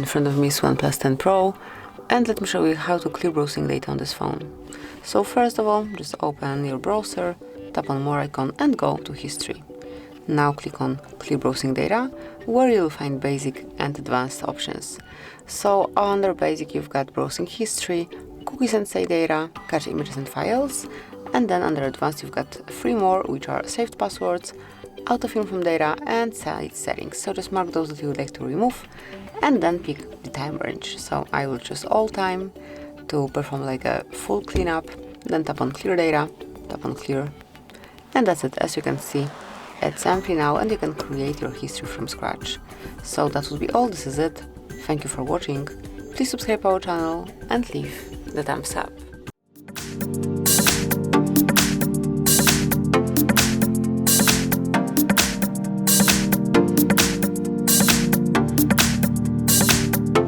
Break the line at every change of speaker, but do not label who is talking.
front of me is OnePlus 10 Pro, and let me show you how to clear browsing data on this phone. So first of all, just open your browser, tap on more icon and go to history. Now click on clear browsing data, where you'll find basic and advanced options. So under basic you've got browsing history, cookies and save data, cache images and files, and then under advanced you've got 3 more, which are saved passwords, auto film from data and site settings. So just mark those that you would like to remove and then pick the time range. So I will choose all time to perform like a full cleanup, then tap on clear data, tap on clear, and that's it. As you can see, it's empty now and you can create your history from scratch. So that would be all. This is it. Thank you for watching. Please subscribe our channel and leave the thumbs up.